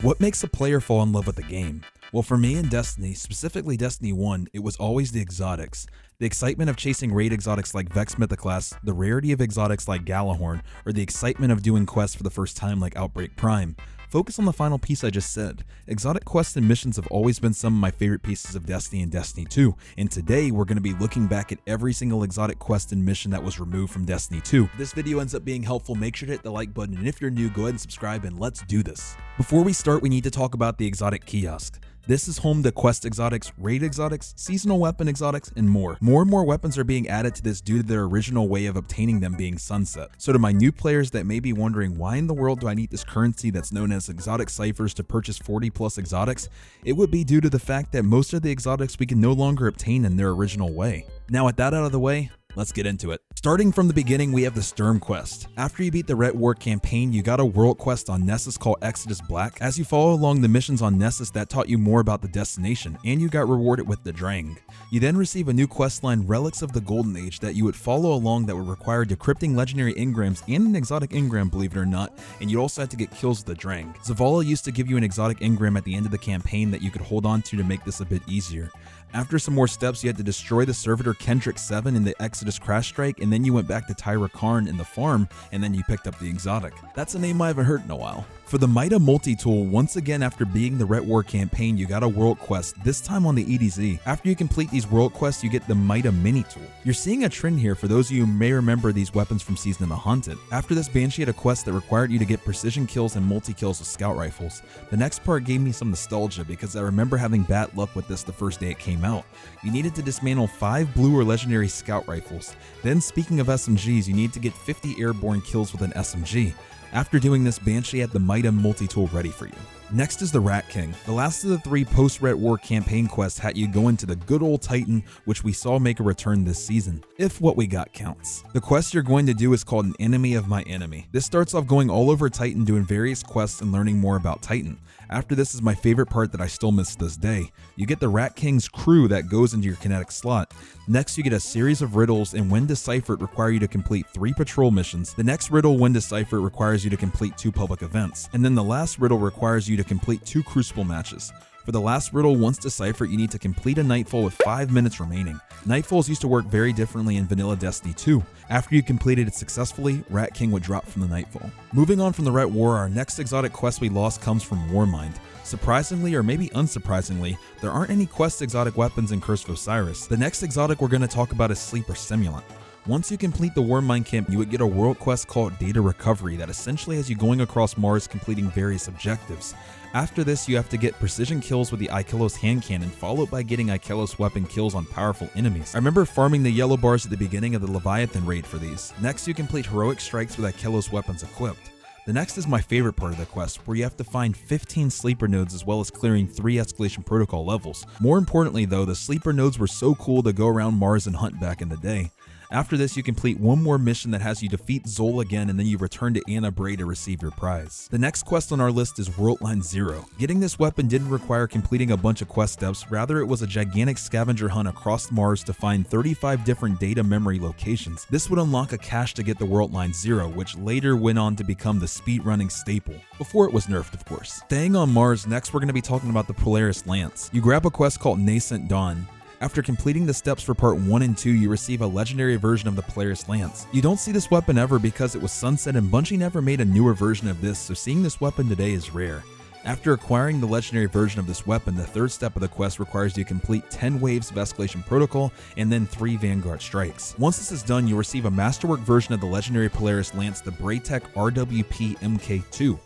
What makes a player fall in love with the game? Well, for me in Destiny, specifically Destiny 1, it was always the exotics. The excitement of chasing raid exotics like Vex Mythoclast, the rarity of exotics like Galahorn, or the excitement of doing quests for the first time like Outbreak Prime. Focus on the final piece I just said. Exotic quests and missions have always been some of my favorite pieces of Destiny and Destiny 2, and today we're going to be looking back at every single exotic quest and mission that was removed from Destiny 2. If this video ends up being helpful, make sure to hit the like button, and if you're new, go ahead and subscribe, and let's do this. Before we start, we need to talk about the exotic kiosk. This is home to quest exotics, raid exotics, seasonal weapon exotics, and more. More and more weapons are being added to this due to their original way of obtaining them being sunset. So to my new players that may be wondering why in the world do I need this currency that's known as exotic ciphers to purchase 40 plus exotics, it would be due to the fact that most of the exotics we can no longer obtain in their original way. Now with that out of the way, let's get into it. Starting from the beginning, we have the Sturm quest. After you beat the Ret War campaign, you got a world quest on Nessus called Exodus Black. As you follow along the missions on Nessus, that taught you more about the destination, and you got rewarded with the Drang. You then receive a new quest line, Relics of the Golden Age, that you would follow along that would require decrypting legendary engrams and an exotic engram, believe it or not, and you also had to get kills with the Drang. Zavala used to give you an exotic engram at the end of the campaign that you could hold on to make this a bit easier. After some more steps, you had to destroy the servitor Kendrick 7 in the Exodus Crash Strike, and then you went back to Tyra Karn in the farm, and then you picked up the exotic. That's a name I haven't heard in a while. For the Mida multi-tool, once again after beating the Ret War campaign, you got a world quest, this time on the EDZ. After you complete these world quests, you get the Mida mini tool. You're seeing a trend here for those of you who may remember these weapons from Season of the Haunted. After this, Banshee had a quest that required you to get precision kills and multi-kills with scout rifles. The next part gave me some nostalgia because I remember having bad luck with this the first day it came out. You needed to dismantle 5 blue or legendary scout rifles. Then speaking of SMGs, you need to get 50 airborne kills with an SMG. After doing this, Banshee had the Mida multi-tool ready for you. Next is the Rat King. The last of the 3 post-Ret War campaign quests had you go into the good old Titan, which we saw make a return this season, if what we got counts. The quest you're going to do is called An Enemy of My Enemy. This starts off going all over Titan doing various quests and learning more about Titan. After this is my favorite part that I still miss to this day. You get the Rat King's crew that goes into your kinetic slot. Next you get a series of riddles, and when deciphered require you to complete 3 patrol missions. The next riddle, when deciphered, requires you to complete 2 public events. And then the last riddle requires you to complete 2 Crucible matches. For the last riddle, once deciphered, you need to complete a Nightfall with 5 minutes remaining. Nightfalls used to work very differently in vanilla Destiny 2. After you completed it successfully, Rat King would drop from the Nightfall. Moving on from the Ret War, our next exotic quest we lost comes from Warmind. Surprisingly, or maybe unsurprisingly, there aren't any quest exotic weapons in Curse of Osiris. The next exotic we're going to talk about is Sleeper Simulant. Once you complete the Warmind camp, you would get a world quest called Data Recovery that essentially has you going across Mars completing various objectives. After this, you have to get precision kills with the Ikelos hand cannon, followed by getting Ikelos weapon kills on powerful enemies. I remember farming the yellow bars at the beginning of the Leviathan raid for these. Next, you complete heroic strikes with Ikelos weapons equipped. The next is my favorite part of the quest, where you have to find 15 sleeper nodes as well as clearing 3 escalation protocol levels. More importantly though, the sleeper nodes were so cool to go around Mars and hunt back in the day. After this, you complete one more mission that has you defeat Zol again, and then you return to Anna Bray to receive your prize. The next quest on our list is Worldline 0. Getting this weapon didn't require completing a bunch of quest steps, rather it was a gigantic scavenger hunt across Mars to find 35 different data memory locations. This would unlock a cache to get the Worldline 0, which later went on to become the speedrunning staple, before it was nerfed of course. Staying on Mars, next we're going to be talking about the Polaris Lance. You grab a quest called Nascent Dawn. After completing the steps for part 1 and 2, you receive a legendary version of the Polaris Lance. You don't see this weapon ever because it was sunset and Bungie never made a newer version of this, so seeing this weapon today is rare. After acquiring the legendary version of this weapon, the third step of the quest requires you to complete 10 waves of escalation protocol and then 3 Vanguard strikes. Once this is done, you'll receive a masterwork version of the legendary Polaris Lance, the Braytech RWP MK2.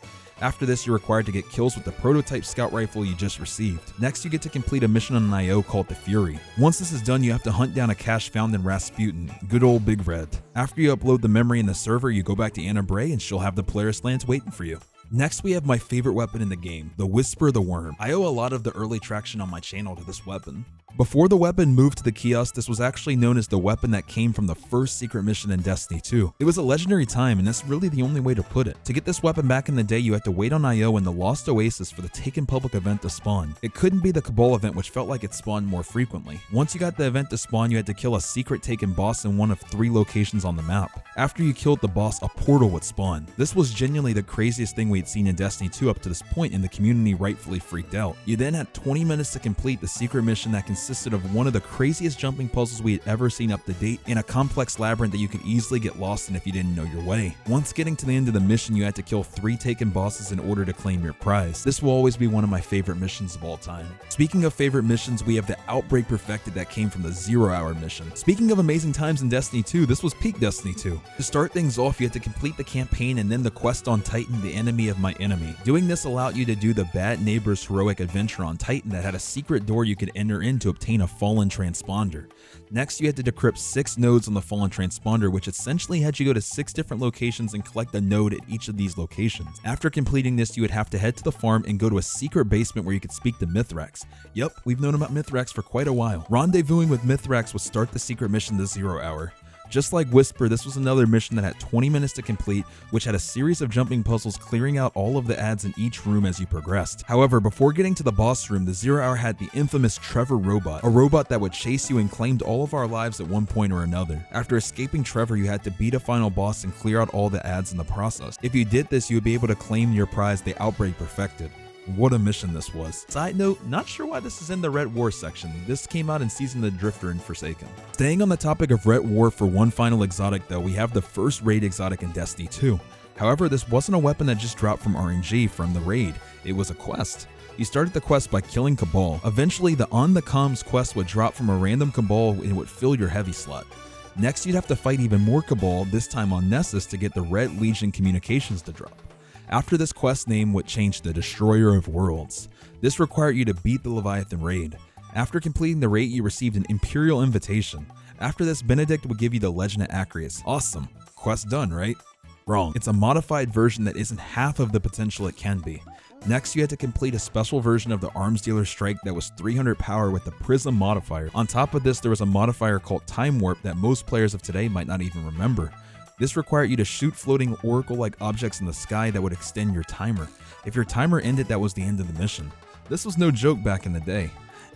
After this, you're required to get kills with the prototype scout rifle you just received. Next, you get to complete a mission on an IO called the Fury. Once this is done, you have to hunt down a cache found in Rasputin, good old Big Red. After you upload the memory in the server, you go back to Anna Bray and she'll have the Polaris Lance waiting for you. Next, we have my favorite weapon in the game, the Whisper the Worm. I owe a lot of the early traction on my channel to this weapon. Before the weapon moved to the kiosk, this was actually known as the weapon that came from the first secret mission in Destiny 2. It was a legendary time, and that's really the only way to put it. To get this weapon back in the day, you had to wait on IO in the Lost Oasis for the Taken Public event to spawn. It couldn't be the Cabal event, which felt like it spawned more frequently. Once you got the event to spawn, you had to kill a secret Taken boss in one of 3 locations on the map. After you killed the boss, a portal would spawn. This was genuinely the craziest thing we had seen in Destiny 2 up to this point, and the community rightfully freaked out. You then had 20 minutes to complete the secret mission that consisted of one of the craziest jumping puzzles we had ever seen up to date, in a complex labyrinth that you could easily get lost in if you didn't know your way. Once getting to the end of the mission, you had to kill 3 Taken bosses in order to claim your prize. This will always be one of my favorite missions of all time. Speaking of favorite missions, we have the Outbreak Perfected that came from the 0-hour mission. Speaking of amazing times in Destiny 2, this was peak Destiny 2. To start things off, you had to complete the campaign and then the quest on Titan, the enemy of my enemy. Doing this allowed you to do the Bad Neighbors heroic adventure on Titan that had a secret door you could enter in to obtain a fallen transponder. Next, you had to decrypt 6 nodes on the fallen transponder, which essentially had you go to 6 different locations and collect a node at each of these locations. After completing this, you would have to head to the farm and go to a secret basement where you could speak to Mithrax. Yep, we've known about Mithrax for quite a while. Rendezvousing with Mithrax would start the secret mission, the 0-hour. Just like Whisper, this was another mission that had 20 minutes to complete, which had a series of jumping puzzles clearing out all of the ads in each room as you progressed. However, before getting to the boss room, the 0-hour had the infamous Trevor robot, a robot that would chase you and claimed all of our lives at one point or another. After escaping Trevor, you had to beat a final boss and clear out all the ads in the process. If you did this, you would be able to claim your prize, the Outbreak Perfected. What a mission this was. Side note, not sure why this is in the Red War section. This came out in Season of the Drifter and Forsaken. Staying on the topic of Red War for one final exotic though, we have the first raid exotic in Destiny 2. However, this wasn't a weapon that just dropped from RNG from the raid, it was a quest. You started the quest by killing Cabal. Eventually, the On the Comms quest would drop from a random Cabal and it would fill your heavy slot. Next, you'd have to fight even more Cabal, this time on Nessus, to get the Red Legion communications to drop. After this quest name would change to Destroyer of Worlds. This required you to beat the Leviathan raid. After completing the raid, you received an Imperial invitation. After this, Benedict would give you the Legend of Acreus. Awesome. Quest done, right? Wrong. It's a modified version that isn't half of the potential it can be. Next, you had to complete a special version of the Arms Dealer Strike that was 300 power with the Prism modifier. On top of this, there was a modifier called Time Warp that most players of today might not even remember. This required you to shoot floating oracle-like objects in the sky that would extend your timer. If your timer ended, that was the end of the mission. This was no joke back in the day.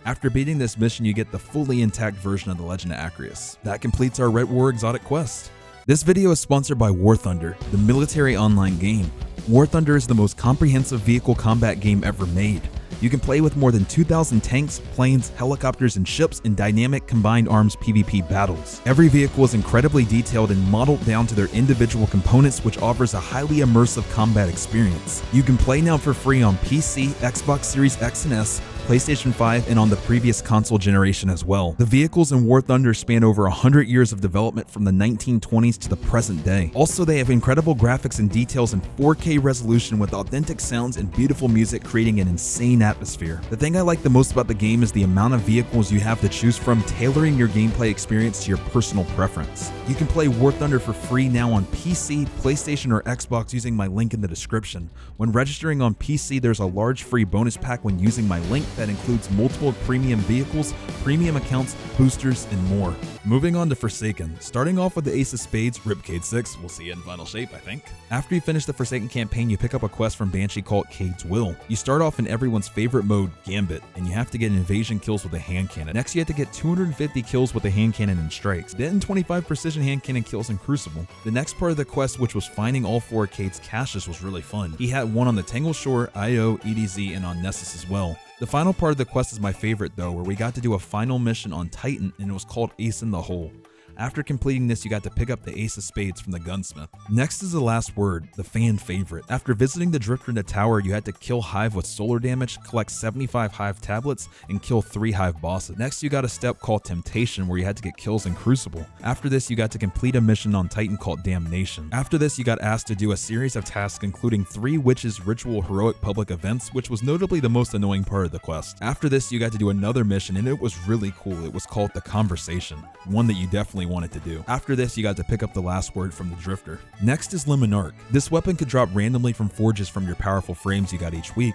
After beating this mission, you get the fully intact version of the Legend of Acreus. That completes our Red War exotic quest. This video is sponsored by War Thunder, the military online game. War Thunder is the most comprehensive vehicle combat game ever made. You can play with more than 2,000 tanks, planes, helicopters, and ships in dynamic combined arms PvP battles. Every vehicle is incredibly detailed and modeled down to their individual components, which offers a highly immersive combat experience. You can play now for free on PC, Xbox Series X and S, PlayStation 5, and on the previous console generation as well. The vehicles in War Thunder span over 100 years of development from the 1920s to the present day. Also, they have incredible graphics and details in 4K resolution with authentic sounds and beautiful music, creating an insane atmosphere. The thing I like the most about the game is the amount of vehicles you have to choose from, tailoring your gameplay experience to your personal preference. You can play War Thunder for free now on PC, PlayStation, or Xbox using my link in the description. When registering on PC, there's a large free bonus pack when using my link that includes multiple premium vehicles, premium accounts, boosters, and more. Moving on to Forsaken. Starting off with the Ace of Spades, Ripcade 6, we'll see it in final shape, I think. After you finish the Forsaken campaign, you pick up a quest from Banshee called Cade's Will. You start off in everyone's favorite mode, Gambit, and you have to get invasion kills with a hand cannon. Next, you have to get 250 kills with a hand cannon and strikes, then 25 precision hand cannon kills in Crucible. The next part of the quest, which was finding all 4 of Cade's caches, was really fun. He had one on the Tangle Shore, IO, EDZ, and on Nessus as well. The final part of the quest is my favorite though, where we got to do a final mission on Titan, and it was called Ace in the Hole. After completing this, you got to pick up the Ace of Spades from the gunsmith. Next is the last word, the fan favorite. After visiting the Drifter in the tower, you had to kill Hive with solar damage, collect 75 Hive tablets, and kill 3 Hive bosses. Next, you got a step called Temptation, where you had to get kills in Crucible. After this, you got to complete a mission on Titan called Damnation. After this, you got asked to do a series of tasks, including 3 Witches Ritual Heroic Public Events, which was notably the most annoying part of the quest. After this, you got to do another mission, and it was really cool. It was called The Conversation, one that you definitely wanted to do. After this, you got to pick up the last word from the Drifter. Next is Lemon Arc. This weapon could drop randomly from forges from your powerful frames you got each week.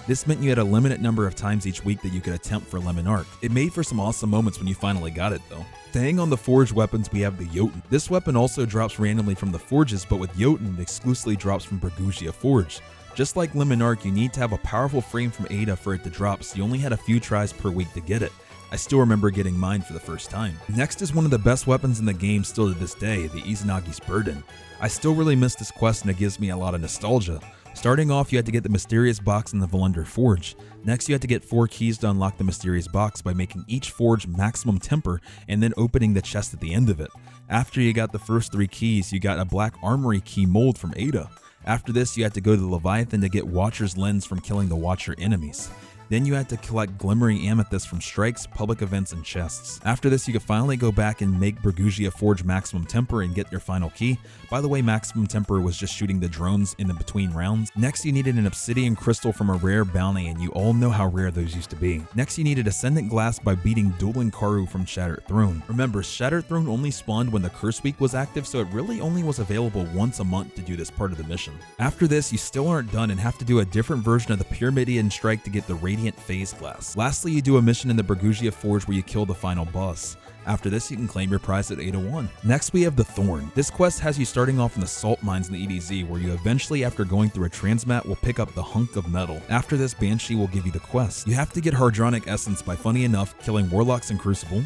This meant you had a limited number of times each week that you could attempt for Lemon Arc. It made for some awesome moments when you finally got it though. Staying on the forge weapons, we have the Jotun. This weapon also drops randomly from the forges, but with Jotun, it exclusively drops from Bergusia Forge. Just like Lemon Arc, you need to have a powerful frame from Ada for it to drop, so you only had a few tries per week to get it. I still remember getting mine for the first time. Next is one of the best weapons in the game still to this day, the Izanagi's Burden. I still really miss this quest and it gives me a lot of nostalgia. Starting off, you had to get the mysterious box in the Volunder Forge. Next, you had to get 4 keys to unlock the mysterious box by making each forge maximum temper and then opening the chest at the end of it. After you got the first 3 keys, you got a black armory key mold from Ada. After this, you had to go to the Leviathan to get Watcher's Lens from killing the Watcher enemies. Then you had to collect glimmering amethyst from strikes, public events, and chests. After this, you could finally go back and make Bergusia Forge maximum temper and get your final key. By the way, maximum temper was just shooting the drones in the between rounds. Next, you needed an obsidian crystal from a rare bounty, and you all know how rare those used to be. Next, you needed ascendant glass by beating Dueling Karu from Shattered Throne. Remember, Shattered Throne only spawned when the curse week was active, so it really only was available once a month to do this part of the mission. After this, you still aren't done and have to do a different version of the Pyramidian Strike to get the Radiant Phase Glass. Lastly, you do a mission in the Bergusia Forge where you kill the final boss. After this, you can claim your prize at 801. Next, we have the Thorn. This quest has you starting off in the salt mines in the EDZ, where you eventually, after going through a transmat, will pick up the hunk of metal. After this, Banshee will give you the quest. You have to get Hardronic Essence by, funny enough, killing Warlocks in Crucible,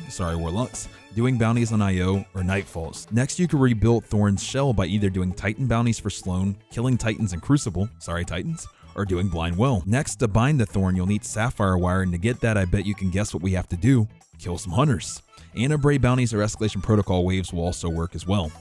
doing bounties on IO, or Nightfalls. Next, you can rebuild Thorn's shell by either doing Titan bounties for Sloan, killing Titans in Crucible, or doing Blind Well. Next, to bind the Thorn, you'll need Sapphire Wire, and to get that, I bet you can guess what we have to do: kill some hunters. Anabray bounties or Escalation Protocol waves will also work as well.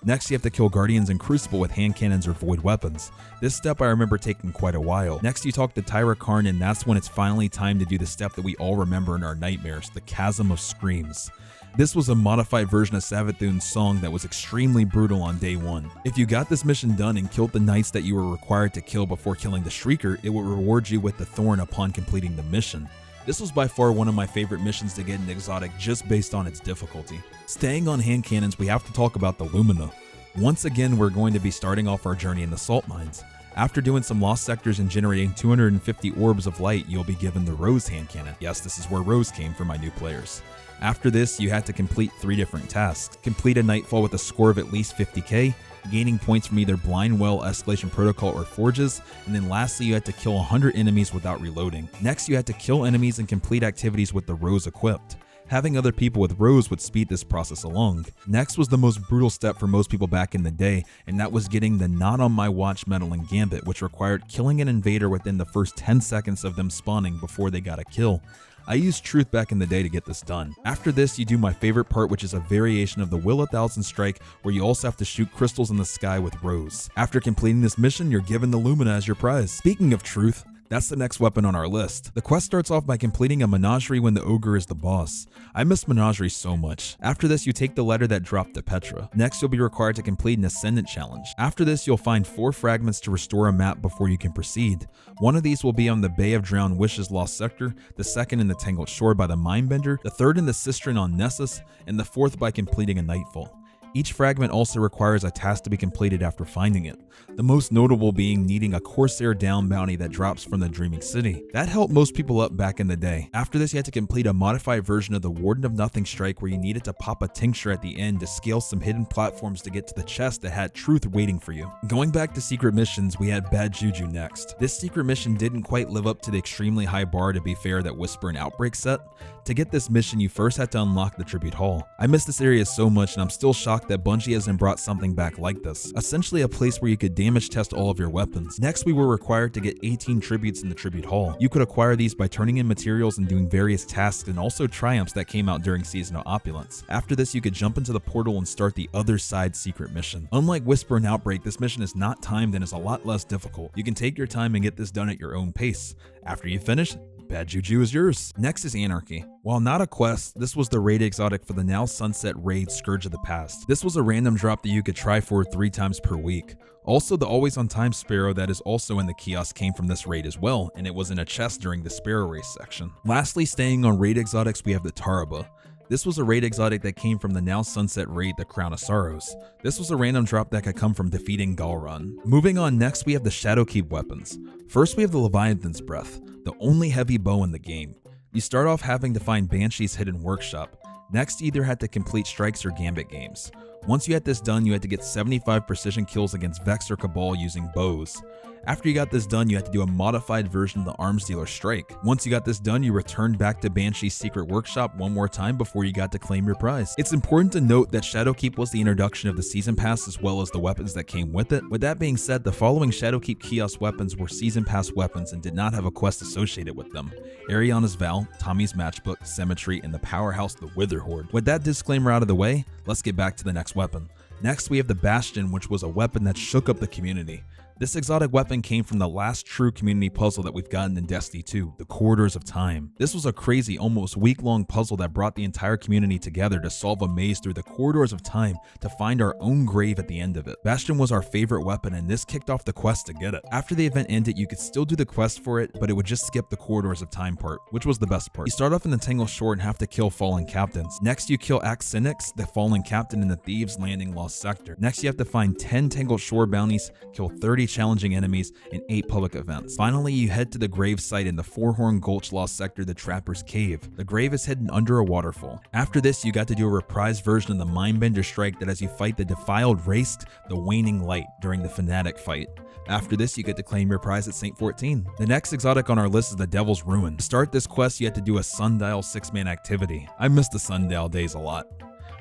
Next, you have to kill Guardians in Crucible with hand cannons or void weapons. This step I remember taking quite a while. Next, you talk to Tyra Karn, and that's when it's finally time to do the step that we all remember in our nightmares, the Chasm of Screams. This was a modified version of Savathun's song that was extremely brutal on day 1. If you got this mission done and killed the knights that you were required to kill before killing the Shrieker, it would reward you with the Thorn upon completing the mission. This was by far one of my favorite missions to get an exotic just based on its difficulty. Staying on hand cannons, we have to talk about the Lumina. Once again, we're going to be starting off our journey in the salt mines. After doing some lost sectors and generating 250 orbs of light, you'll be given the Rose hand cannon. Yes, this is where Rose came for my new players. After this, you had to complete 3 different tasks. Complete a Nightfall with a score of at least 50k, gaining points from either Blind Well, Escalation Protocol, or Forges, and then lastly you had to kill 100 enemies without reloading. Next, you had to kill enemies and complete activities with the Rose equipped. Having other people with Rose would speed this process along. Next was the most brutal step for most people back in the day, and that was getting the Not On My Watch medal in Gambit, which required killing an invader within the first 10 seconds of them spawning before they got a kill. I used Truth back in the day to get this done. After this, you do my favorite part, which is a variation of the Will 1000 Strike, where you also have to shoot crystals in the sky with Rose. After completing this mission, you're given the Lumina as your prize. Speaking of Truth, that's the next weapon on our list. The quest starts off by completing a menagerie when the ogre is the boss. I miss menagerie so much. After this, you take the letter that dropped to Petra. Next, you'll be required to complete an Ascendant challenge. After this, you'll find 4 fragments to restore a map before you can proceed. One of these will be on the Bay of Drowned Wishes Lost Sector, the second in the Tangled Shore by the Mindbender, the third in the Cistern on Nessus, and the fourth by completing a Nightfall. Each fragment also requires a task to be completed after finding it, the most notable being needing a Corsair down bounty that drops from the Dreaming City. That helped most people up back in the day. After this, you had to complete a modified version of the Warden of Nothing Strike where you needed to pop a tincture at the end to scale some hidden platforms to get to the chest that had Truth waiting for you. Going back to secret missions, we had Bad Juju next. This secret mission didn't quite live up to the extremely high bar, to be fair, that Whisper and Outbreak set. To get this mission, you first had to unlock the Tribute Hall. I miss this area so much, and I'm still shocked that Bungie hasn't brought something back like this. Essentially a place where you could damage test all of your weapons. Next, we were required to get 18 tributes in the Tribute Hall. You could acquire these by turning in materials and doing various tasks, and also triumphs that came out during Seasonal Opulence. After this, you could jump into the portal and start the Other Side secret mission. Unlike Whisper and Outbreak, this mission is not timed and is a lot less difficult. You can take your time and get this done at your own pace. After you finish, Bad Juju is yours. Next is Anarchy. While not a quest, this was the raid exotic for the now sunset raid Scourge of the Past. This was a random drop that you could try for 3 times per week. Also, the always on time Sparrow that is also in the kiosk came from this raid as well, and it was in a chest during the Sparrow race section. Lastly, staying on raid exotics, we have the Taraba. This was a raid exotic that came from the now sunset raid, the Crown of Sorrows. This was a random drop that could come from defeating Galrun. Moving on, next we have the Shadowkeep weapons. First we have the Leviathan's Breath, the only heavy bow in the game. You start off having to find Banshee's hidden workshop. Next, you either had to complete strikes or gambit games. Once you had this done, you had to get 75 precision kills against Vex or Cabal using bows. After you got this done, you had to do a modified version of the Arms Dealer Strike. Once you got this done, you returned back to Banshee's secret workshop one more time before you got to claim your prize. It's important to note that Shadowkeep was the introduction of the Season Pass as well as the weapons that came with it. With that being said, the following Shadowkeep kiosk weapons were Season Pass weapons and did not have a quest associated with them: Ariana's Vow, Tommy's Matchbook, Symmetry, and the powerhouse the Wither Horde. With that disclaimer out of the way, let's get back to the next weapon. Next, we have the Bastion, which was a weapon that shook up the community. This exotic weapon came from the last true community puzzle that we've gotten in Destiny 2, the Corridors of Time. This was a crazy, almost week-long puzzle that brought the entire community together to solve a maze through the Corridors of Time to find our own grave at the end of it. Bastion was our favorite weapon, and this kicked off the quest to get it. After the event ended, you could still do the quest for it, but it would just skip the Corridors of Time part, which was the best part. You start off in the Tangle Shore and have to kill fallen captains. Next, you kill Axinix, the fallen captain in the Thieves Landing Lost Sector. Next, you have to find 10 Tangled Shore bounties, kill 30 challenging enemies, and 8 public events. Finally, you head to the grave site in the Fourhorn Gulch Lost Sector, the Trapper's Cave. The grave is hidden under a waterfall. After this, you got to do a reprised version of the Mindbender Strike that has you fight the Defiled Race, the Waning Light, during the Fanatic fight. After this, you get to claim your prize at St. 14. The next exotic on our list is the Devil's Ruin. To start this quest, you had to do a Sundial 6-man activity. I miss the Sundial days a lot.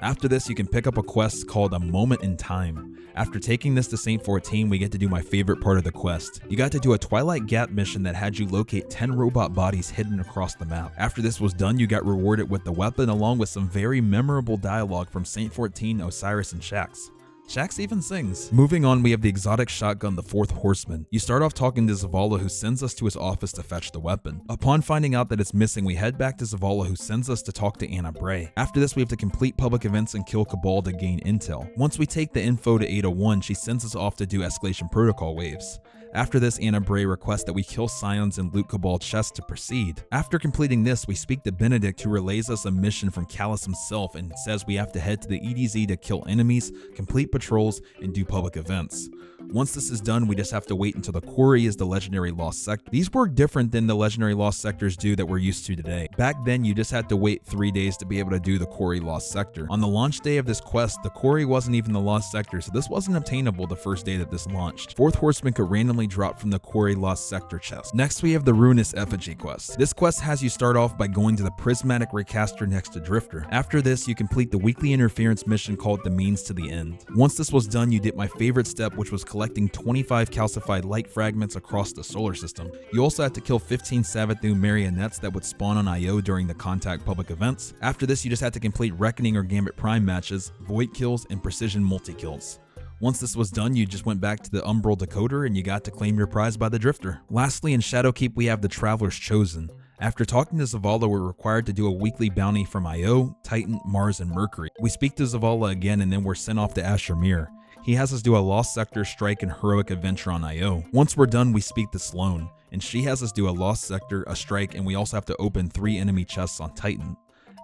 After this, you can pick up a quest called A Moment in Time. After taking this to St. 14, we get to do my favorite part of the quest. You got to do a Twilight Gap mission that had you locate 10 robot bodies hidden across the map. After this was done, you got rewarded with the weapon along with some very memorable dialogue from St. 14, Osiris, and Shax. Shax even sings. Moving on, we have the exotic shotgun, the Fourth Horseman. You start off talking to Zavala, who sends us to his office to fetch the weapon. Upon finding out that it's missing, we head back to Zavala, who sends us to talk to Anna Bray. After this, we have to complete public events and kill Cabal to gain intel. Once we take the info to 801, she sends us off to do escalation protocol waves. After this, Anna Bray requests that we kill Scions and loot Cabal chests to proceed. After completing this, we speak to Benedict, who relays us a mission from Callus himself and says we have to head to the EDZ to kill enemies, complete patrols, and do public events. Once this is done, we just have to wait until the quarry is the legendary lost sector. These work different than the legendary lost sectors do that we're used to today. Back then, you just had to wait 3 days to be able to do the quarry lost sector. On the launch day of this quest, the quarry wasn't even the lost sector, so this wasn't obtainable the first day that this launched. Fourth Horseman could randomly drop from the quarry lost sector chest. Next, we have the Ruinous Effigy quest. This quest has you start off by going to the prismatic recaster next to Drifter. After this, you complete the weekly interference mission called The Means to the End. Once this was done, you did my favorite step, which was collecting 25 calcified light fragments across the solar system. You also had to kill 15 Savathun marionettes that would spawn on IO during the Contact public events. After this, you just had to complete Reckoning or Gambit Prime matches, Void kills, and Precision multi-kills. Once this was done, you just went back to the Umbral Decoder and you got to claim your prize by the Drifter. Lastly, in Shadowkeep, we have the Traveler's Chosen. After talking to Zavala, we're required to do a weekly bounty from Io, Titan, Mars, and Mercury. We speak to Zavala again and then we're sent off to Asher Mir. He has us do a Lost Sector, Strike, and Heroic Adventure on Io. Once we're done, we speak to Sloane, and she has us do a Lost Sector, a Strike, and we also have to open 3 enemy chests on Titan.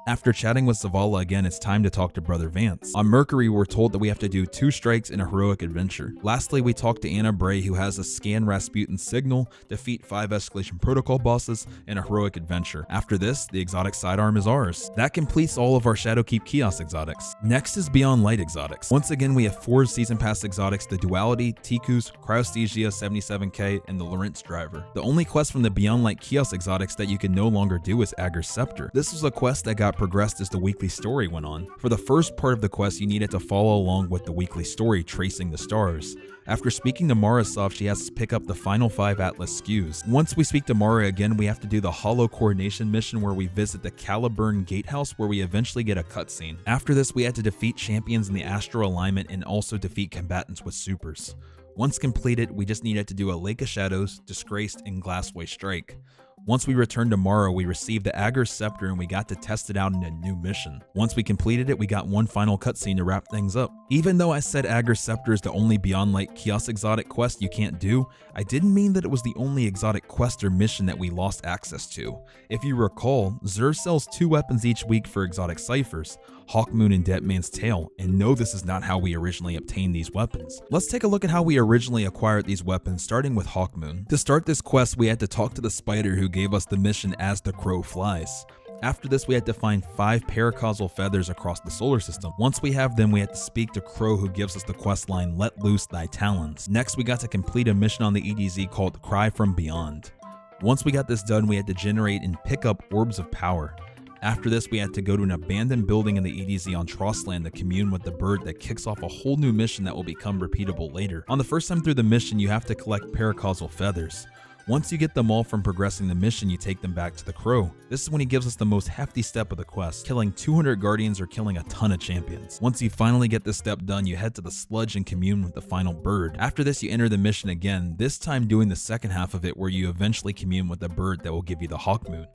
After chatting with Zavala again, it's time to talk to Brother Vance. On Mercury, we're told that we have to do 2 strikes and a heroic adventure. Lastly, we talk to Anna Bray, who has us scan Rasputin's signal, defeat 5 escalation protocol bosses, and a heroic adventure. After this, the exotic sidearm is ours. That completes all of our Shadowkeep kiosk exotics. Next is Beyond Light exotics. Once again, we have 4 season pass exotics: the Duality, Tikus, Cryosthesia 77k, and the Lorentz Driver. The only quest from the Beyond Light kiosk exotics that you can no longer do is Ager's Scepter. This was a quest that got progressed as the weekly story went on. For the first part of the quest, you needed to follow along with the weekly story, tracing the stars. After speaking to Marasov, she has us pick up the final 5 Atlas SKUs. Once we speak to Mara again, we have to do the Hollow Coordination mission where we visit the Caliburn Gatehouse, where we eventually get a cutscene. After this, we had to defeat champions in the Astral Alignment and also defeat combatants with supers. Once completed, we just needed to do a Lake of Shadows, Disgraced, and Glassway Strike. Once we returned to Morrow, we received the Agar's Scepter and we got to test it out in a new mission. Once we completed it, we got one final cutscene to wrap things up. Even though I said Agar's Scepter is the only Beyond Light Kiosk exotic quest you can't do, I didn't mean that it was the only exotic quest or mission that we lost access to. If you recall, Xur sells 2 weapons each week for exotic ciphers, Hawkmoon and Deadman's Tail, and no, this is not how we originally obtained these weapons. Let's take a look at how we originally acquired these weapons, starting with Hawkmoon. To start this quest, we had to talk to the spider who gave us the mission As the Crow Flies. After this, we had to find 5 paracausal feathers across the solar system. Once we have them, we had to speak to Crow, who gives us the quest line Let Loose Thy Talons. Next, we got to complete a mission on the EDZ called Cry from Beyond. Once we got this done, we had to generate and pick up Orbs of Power. After this, we had to go to an abandoned building in the EDZ on Trossland to commune with the bird that kicks off a whole new mission that will become repeatable later. On the first time through the mission, you have to collect paracausal feathers. Once you get them all from progressing the mission, you take them back to the Crow. This is when he gives us the most hefty step of the quest, killing 200 guardians or killing a ton of champions. Once you finally get this step done, you head to the sludge and commune with the final bird. After this, you enter the mission again, this time doing the second half of it where you eventually commune with the bird that will give you the Hawkmoon.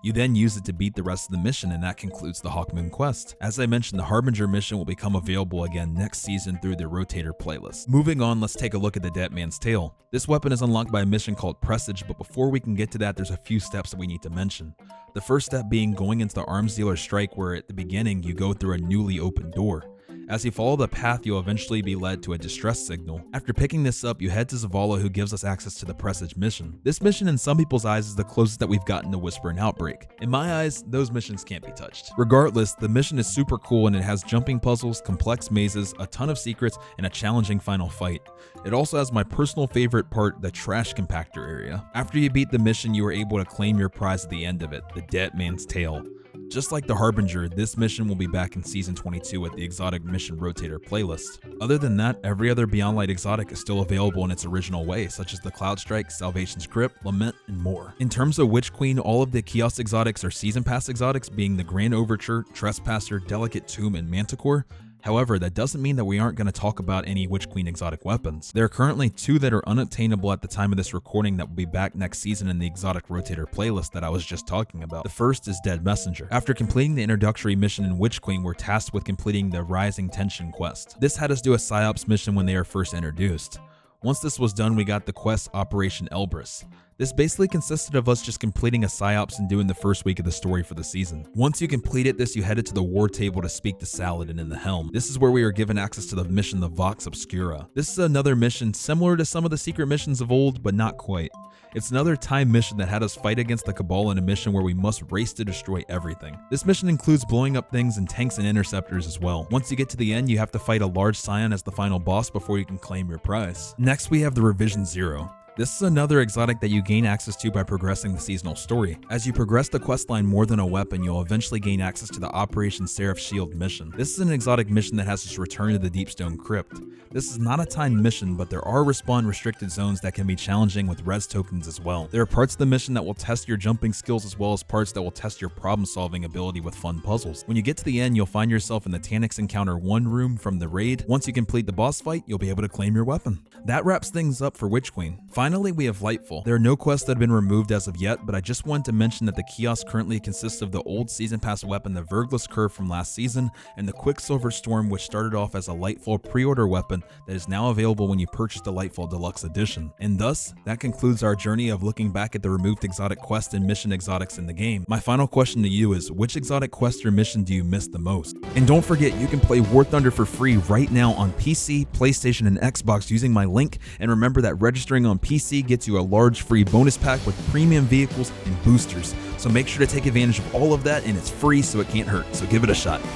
You then use it to beat the rest of the mission, and that concludes the Hawkmoon quest. As I mentioned, the Harbinger mission will become available again next season through the Rotator playlist. Moving on, let's take a look at the Deadman's Tail. This weapon is unlocked by a mission called Presage, but before we can get to that, there's a few steps that we need to mention. The first step being going into the Arms Dealer Strike, where at the beginning you go through a newly opened door. As you follow the path, you'll eventually be led to a distress signal. After picking this up, you head to Zavala, who gives us access to the Presage mission. This mission in some people's eyes is the closest that we've gotten to Whisper and Outbreak. In my eyes, those missions can't be touched. Regardless, the mission is super cool and it has jumping puzzles, complex mazes, a ton of secrets, and a challenging final fight. It also has my personal favorite part, the trash compactor area. After you beat the mission, you are able to claim your prize at the end of it, the Deadman's Tail. Just like the Harbinger, this mission will be back in Season 22 with the Exotic Mission Rotator playlist. Other than that, every other Beyond Light exotic is still available in its original way, such as the Cloud Strike, Salvation's Crypt, Lament, and more. In terms of Witch Queen, all of the Kiosk exotics are Season Pass exotics, being the Grand Overture, Trespasser, Delicate Tomb, and Manticore. However, that doesn't mean that we aren't going to talk about any Witch Queen exotic weapons. There are currently 2 that are unobtainable at the time of this recording that will be back next season in the Exotic Rotator playlist that I was just talking about. The first is Dead Messenger. After completing the introductory mission in Witch Queen, we're tasked with completing the Rising Tension quest. This had us do a PsyOps mission when they are first introduced. Once this was done, we got the quest Operation Elbrus. This basically consisted of us just completing a PsyOps and doing the first week of the story for the season. Once you completed this, you headed to the war table to speak to Saladin in the Helm. This is where we are given access to the mission, the Vox Obscura. This is another mission similar to some of the secret missions of old, but not quite. It's another time mission that had us fight against the Cabal in a mission where we must race to destroy everything. This mission includes blowing up things and tanks and interceptors as well. Once you get to the end, you have to fight a large Scion as the final boss before you can claim your prize. Next, we have the Revision Zero. This is another exotic that you gain access to by progressing the seasonal story. As you progress the questline More Than a Weapon, you'll eventually gain access to the Operation Seraph Shield mission. This is an exotic mission that has us return to the Deepstone Crypt. This is not a timed mission, but there are respawn restricted zones that can be challenging with res tokens as well. There are parts of the mission that will test your jumping skills as well as parts that will test your problem solving ability with fun puzzles. When you get to the end, you'll find yourself in the Taniks Encounter 1 room from the raid. Once you complete the boss fight, you'll be able to claim your weapon. That wraps things up for Witch Queen. Finally, we have Lightfall. There are no quests that have been removed as of yet, but I just wanted to mention that the kiosk currently consists of the old Season Pass weapon, the Vergless Curve from last season, and the Quicksilver Storm, which started off as a Lightfall pre-order weapon that is now available when you purchase the Lightfall Deluxe Edition. And thus, that concludes our journey of looking back at the removed exotic quest and mission exotics in the game. My final question to you is, which exotic quest or mission do you miss the most? And don't forget, you can play War Thunder for free right now on PC, PlayStation, and Xbox using my link, and remember that registering on PC gets you a large free bonus pack with premium vehicles and boosters. So make sure to take advantage of all of that, and it's free, so it can't hurt. So give it a shot.